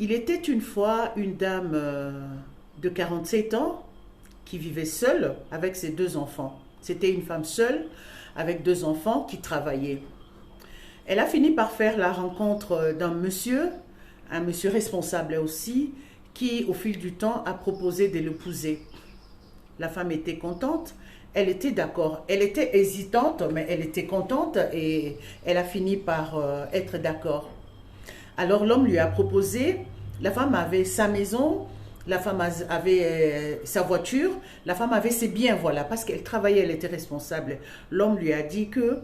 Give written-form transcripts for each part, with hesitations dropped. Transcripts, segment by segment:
Il était une fois une dame de 47 ans qui vivait seule avec ses deux enfants. C'était une femme seule avec deux enfants qui travaillaient. Elle a fini par faire la rencontre d'un monsieur, un monsieur responsable aussi, qui au fil du temps a proposé de l'épouser. La femme était contente, elle était d'accord. Elle était hésitante, mais elle était contente et elle a fini par être d'accord. Alors l'homme lui a proposé, la femme avait sa maison, la femme avait sa voiture, la femme avait ses biens, voilà, parce qu'elle travaillait, elle était responsable. L'homme lui a dit que,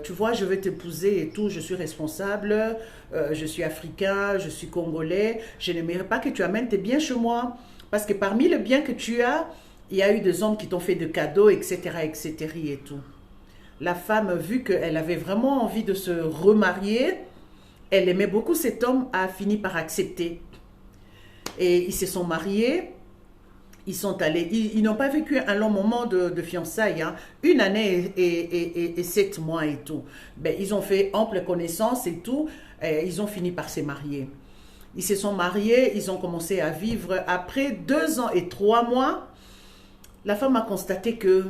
tu vois, je vais t'épouser et tout, je suis responsable, je suis africain, je suis congolais, je n'aimerais pas que tu amènes tes biens chez moi, parce que parmi les biens que tu as, il y a eu des hommes qui t'ont fait de cadeaux, etc., etc. et tout. La femme, vu qu'elle avait vraiment envie de se remarier, elle aimait beaucoup cet homme, a fini par accepter. Et ils se sont mariés, ils sont allés, ils n'ont pas vécu un long moment de fiançailles, hein. Une année et 7 mois et tout. Ben, ils ont fait ample connaissance et tout, et ils ont fini par se marier. Ils se sont mariés, ils ont commencé à vivre. Après 2 ans et 3 mois, la femme a constaté que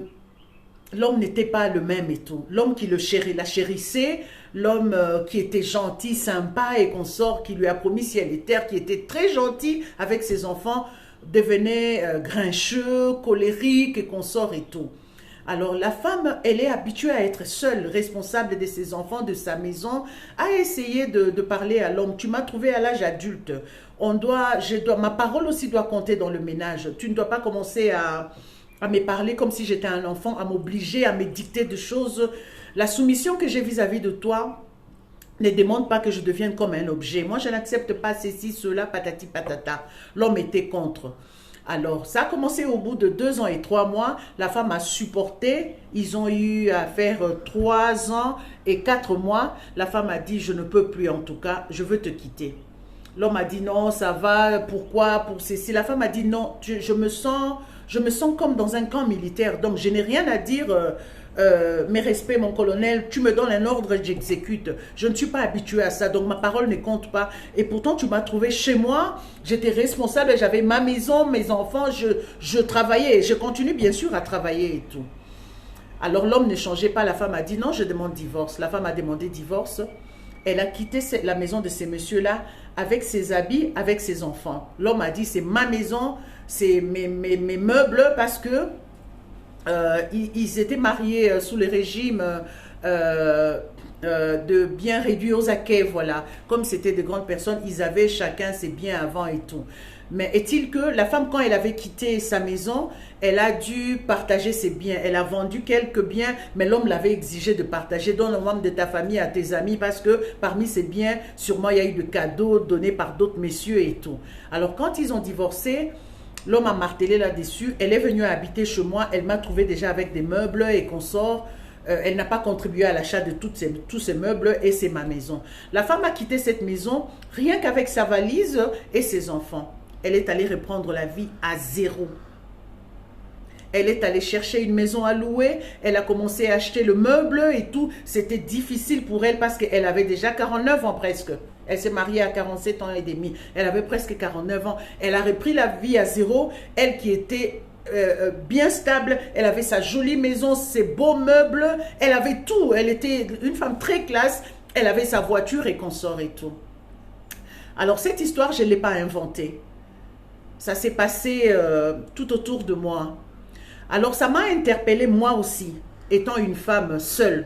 l'homme n'était pas le même et tout. L'homme qui la chérissait, l'homme qui était gentil, sympa et consort, qui lui a promis ciel et terre, qui était très gentil avec ses enfants, devenait grincheux, colérique et consort et tout. Alors la femme, elle est habituée à être seule, responsable de ses enfants, de sa maison, a essayé de parler à l'homme. Tu m'as trouvé à l'âge adulte. Ma parole aussi doit compter dans le ménage. Tu ne dois pas commencer à me parler comme si j'étais un enfant, à m'obliger, à me dicter des choses. La soumission que j'ai vis-à-vis de toi ne demande pas que je devienne comme un objet. Moi, je n'accepte pas ceci, cela, patati patata. L'homme était contre. Alors, ça a commencé au bout de 2 ans et 3 mois. La femme a supporté. Ils ont eu à faire 3 ans et 4 mois. La femme a dit, je ne peux plus en tout cas, je veux te quitter. L'homme a dit, non, ça va, pourquoi, pour ceci. La femme a dit, non, je me sens comme dans un camp militaire, donc je n'ai rien à dire, mes respects, mon colonel, tu me donnes un ordre, j'exécute. Je ne suis pas habituée à ça, donc ma parole ne compte pas. Et pourtant, tu m'as trouvé chez moi, j'étais responsable, j'avais ma maison, mes enfants, je travaillais, je continue bien sûr à travailler et tout. Alors l'homme ne changeait pas, la femme a dit non, je demande divorce. La femme a demandé divorce. Elle a quitté la maison de ces messieurs-là avec ses habits, avec ses enfants. L'homme a dit, c'est ma maison, c'est mes meubles, parce que ils étaient mariés sous le régime de biens réduits aux acquets, voilà. Comme c'était de grandes personnes, ils avaient chacun ses biens avant et tout. Mais est-il que la femme, quand elle avait quitté sa maison, elle a dû partager ses biens. Elle a vendu quelques biens, mais l'homme l'avait exigé de partager. Donne un membre de ta famille à tes amis, parce que parmi ces biens, sûrement il y a eu de cadeaux donnés par d'autres messieurs et tout. Alors quand ils ont divorcé, l'homme a martelé là-dessus. Elle est venue habiter chez moi. Elle m'a trouvé déjà avec des meubles et consorts. Elle n'a pas contribué à l'achat de tous ces meubles et c'est ma maison. La femme a quitté cette maison rien qu'avec sa valise et ses enfants. Elle est allée reprendre la vie à zéro. Elle est allée chercher une maison à louer. Elle a commencé à acheter le meuble et tout. C'était difficile pour elle parce qu'elle avait déjà 49 ans presque. Elle s'est mariée à 47 ans et demi. Elle avait presque 49 ans. Elle a repris la vie à zéro. Elle qui était bien stable. Elle avait sa jolie maison, ses beaux meubles. Elle avait tout. Elle était une femme très classe. Elle avait sa voiture et consort et tout. Alors cette histoire, je ne l'ai pas inventée. Ça s'est passé tout autour de moi. Alors ça m'a interpellée moi aussi, étant une femme seule.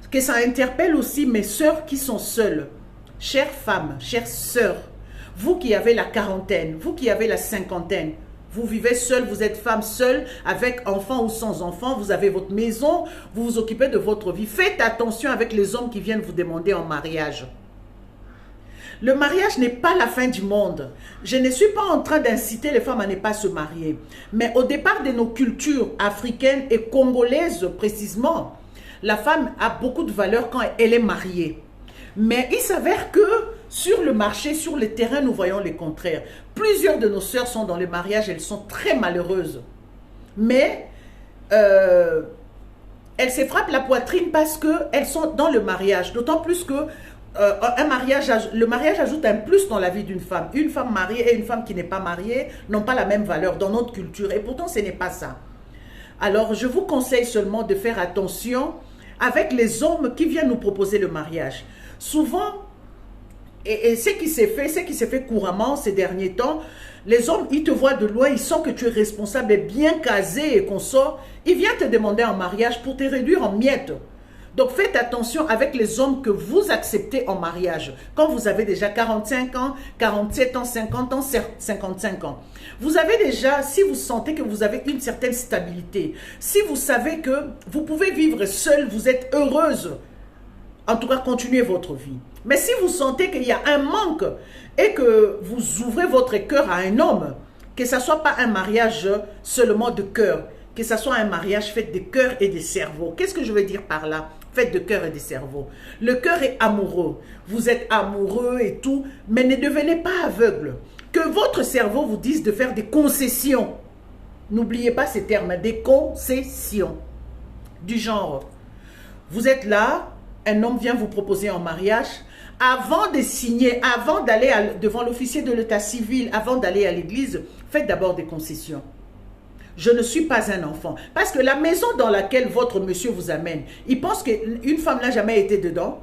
Que ça interpelle aussi mes sœurs qui sont seules. Chères femmes, chères sœurs, vous qui avez la quarantaine, vous qui avez la cinquantaine, vous vivez seule, vous êtes femme seule, avec enfants ou sans enfants, vous avez votre maison, vous vous occupez de votre vie. Faites attention avec les hommes qui viennent vous demander en mariage. Le mariage n'est pas la fin du monde. Je ne suis pas en train d'inciter les femmes à ne pas se marier. Mais au départ de nos cultures africaines et congolaises précisément, la femme a beaucoup de valeur quand elle est mariée. Mais il s'avère que sur le marché, sur le terrain, nous voyons le contraire. Plusieurs de nos sœurs sont dans le mariage, elles sont très malheureuses. Mais elles se frappent la poitrine parce qu'elles sont dans le mariage. D'autant plus que le mariage ajoute un plus dans la vie d'une femme. Une femme mariée et une femme qui n'est pas mariée n'ont pas la même valeur dans notre culture. Et pourtant, ce n'est pas ça. Alors, je vous conseille seulement de faire attention avec les hommes qui viennent nous proposer le mariage. Souvent, et ce qui s'est fait couramment ces derniers temps, les hommes, ils te voient de loin, ils sentent que tu es responsable et bien casé et qu'on sort. Ils viennent te demander en mariage pour te réduire en miettes. Donc faites attention avec les hommes que vous acceptez en mariage. Quand vous avez déjà 45 ans, 47 ans, 50 ans, 55 ans. Vous avez déjà, si vous sentez que vous avez une certaine stabilité, si vous savez que vous pouvez vivre seul, vous êtes heureuse, en tout cas continuez votre vie. Mais si vous sentez qu'il y a un manque et que vous ouvrez votre cœur à un homme, que ce ne soit pas un mariage seulement de cœur, que ce soit un mariage fait de cœur et de cerveau. Qu'est-ce que je veux dire par là? Fait de cœur et de cerveau. Le cœur est amoureux. Vous êtes amoureux et tout, mais ne devenez pas aveugle. Que votre cerveau vous dise de faire des concessions. N'oubliez pas ces termes, des concessions. Du genre, vous êtes là, un homme vient vous proposer en mariage. Avant de signer, avant d'aller devant l'officier de l'état civil, avant d'aller à l'église, faites d'abord des concessions. Je ne suis pas un enfant. Parce que la maison dans laquelle votre monsieur vous amène, il pense qu'une femme n'a jamais été dedans,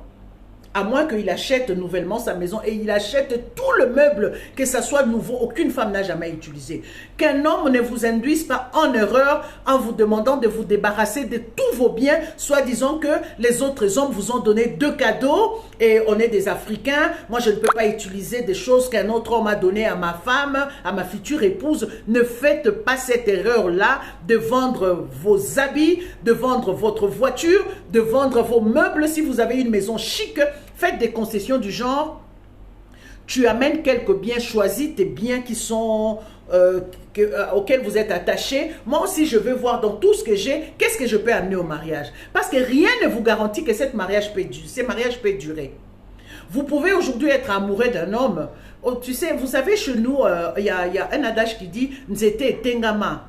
à moins qu'il achète nouvellement sa maison et il achète tout le meuble, que ça soit nouveau, aucune femme n'a jamais utilisé. Qu'un homme ne vous induise pas en erreur en vous demandant de vous débarrasser de tous vos biens, soit disant que les autres hommes vous ont donné 2 cadeaux et on est des Africains, moi je ne peux pas utiliser des choses qu'un autre homme a donné à ma femme, à ma future épouse. Ne faites pas cette erreur-là de vendre vos habits, de vendre votre voiture, de vendre vos meubles si vous avez une maison chic. Faites des concessions du genre, tu amènes quelques biens choisis, tes biens qui sont, auxquels vous êtes attachés. Moi aussi, je veux voir dans tout ce que j'ai, qu'est-ce que je peux amener au mariage. Parce que rien ne vous garantit que ces mariages peuvent durer. Vous pouvez aujourd'hui être amoureux d'un homme. Oh, tu sais, vous savez, chez nous, il y a un adage qui dit « Nzete tengama ».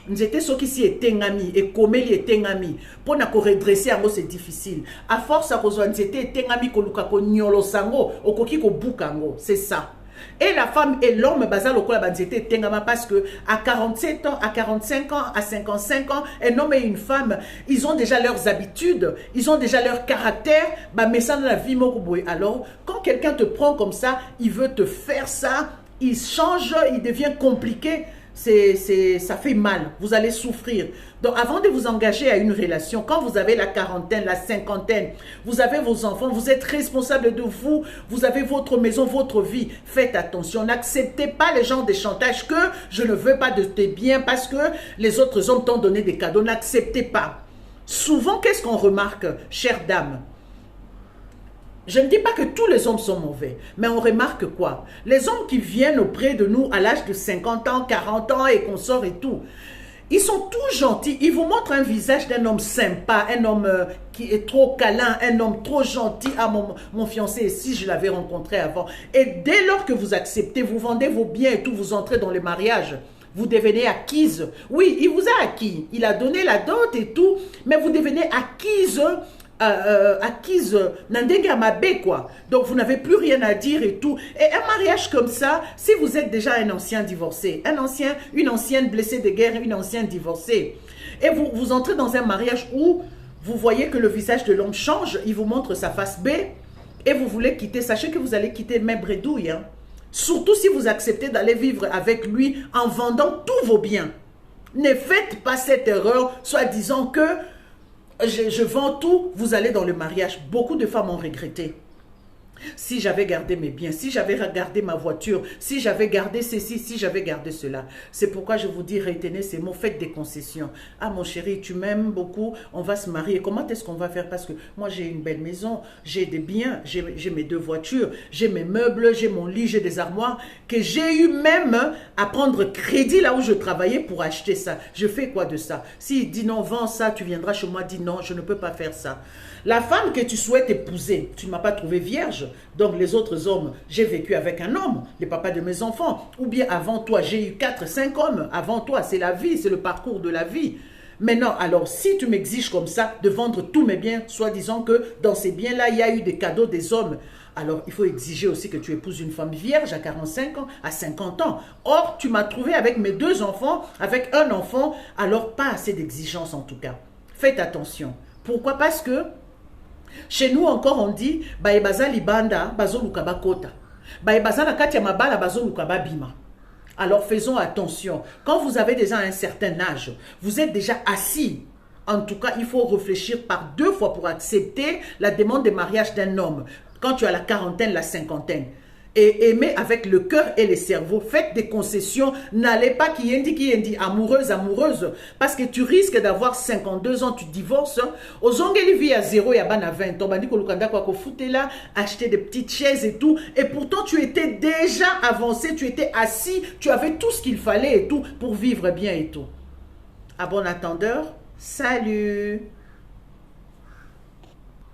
Nous étions ceux qui s'y étaient amis et comme ils étaient amis pour nous redresser c'est difficile. À force à rejoindre nous étaient amis koluka ko nyolo sango okoki ko bukango, c'est ça. Et la femme et l'homme bazal lokola banzete tengama parce que à 47 ans, à 45 ans, à 55 ans, un homme et une femme, ils ont déjà leurs habitudes, ils ont déjà leur caractère, bah mais ça dans la vie mokuboy. Alors, quand quelqu'un te prend comme ça, il veut te faire ça, il change, il devient compliqué. Ça fait mal, vous allez souffrir. Donc avant de vous engager à une relation, quand vous avez la quarantaine, la cinquantaine, vous avez vos enfants, vous êtes responsable de vous, vous avez votre maison, votre vie, faites attention, n'acceptez pas les gens de chantage que je ne veux pas de tes biens parce que les autres hommes t'ont donné des cadeaux, n'acceptez pas. Souvent, qu'est-ce qu'on remarque, chère dame? Je ne dis pas que tous les hommes sont mauvais, mais on remarque quoi? Les hommes qui viennent auprès de nous à l'âge de 50 ans, 40 ans et qu'on sort et tout, ils sont tous gentils, ils vous montrent un visage d'un homme sympa, un homme qui est trop câlin, un homme trop gentil. Ah, mon fiancé, si je l'avais rencontré avant. Et dès lors que vous acceptez, vous vendez vos biens et tout, vous entrez dans le mariage. Vous devenez acquise. Oui, il vous a acquis, il a donné la dot et tout, mais vous devenez acquise. Acquise quoi. Donc vous n'avez plus rien à dire et tout. Et un mariage comme ça, si vous êtes déjà un ancien divorcé, une ancienne blessée de guerre, une ancienne divorcée, et vous entrez dans un mariage où vous voyez que le visage de l'homme change, il vous montre sa face B, et vous voulez quitter, sachez que vous allez quitter même bredouille. Hein. Surtout si vous acceptez d'aller vivre avec lui en vendant tous vos biens. Ne faites pas cette erreur, soit disant que je vends tout, vous allez dans le mariage. Beaucoup de femmes ont regretté. Si j'avais gardé mes biens, si j'avais gardé ma voiture, si j'avais gardé ceci, si j'avais gardé cela. C'est pourquoi je vous dis, retenez ces mots, faites des concessions. Ah mon chéri, tu m'aimes beaucoup, on va se marier. Comment est-ce qu'on va faire? Parce que moi j'ai une belle maison, j'ai des biens, j'ai mes 2 voitures, j'ai mes meubles, j'ai mon lit, j'ai des armoires, que j'ai eu même à prendre crédit là où je travaillais pour acheter ça. Je fais quoi de ça? S'il dit non, vends ça, tu viendras chez moi, dis non, je ne peux pas faire ça. La femme que tu souhaites épouser, tu ne m'as pas trouvé vierge. Donc les autres hommes, j'ai vécu avec un homme, le papa de mes enfants. Ou bien avant toi, j'ai eu 4, 5 hommes. Avant toi, c'est la vie, c'est le parcours de la vie. Maintenant, alors si tu m'exiges comme ça de vendre tous mes biens, soi disant que dans ces biens-là, il y a eu des cadeaux des hommes. Alors, il faut exiger aussi que tu épouses une femme vierge à 45 ans, à 50 ans. Or, tu m'as trouvé avec mes 2 enfants, avec un enfant, alors pas assez d'exigence en tout cas. Faites attention. Pourquoi? Parce que chez nous encore on dit baebaza libanda bazo lukaba kota. Baebaza na kati ya mabala bazo lukaba bima. Alors faisons attention. Quand vous avez déjà un certain âge, vous êtes déjà assis. En tout cas, il faut réfléchir par 2 fois pour accepter la demande de mariage d'un homme. Quand tu as la quarantaine, la cinquantaine. Et aimer avec le cœur et le cerveau. Faites des concessions. N'allez pas qui dit, amoureuse. Parce que tu risques d'avoir 52 ans, tu divorces. Aux ongeli vie à 0 et à 20 ans. Bandi kolukanda kwa kofute là, acheter des petites chaises et tout. Et pourtant, tu étais déjà avancé, tu étais assis, tu avais tout ce qu'il fallait et tout pour vivre bien et tout. À bon attendeur, salut!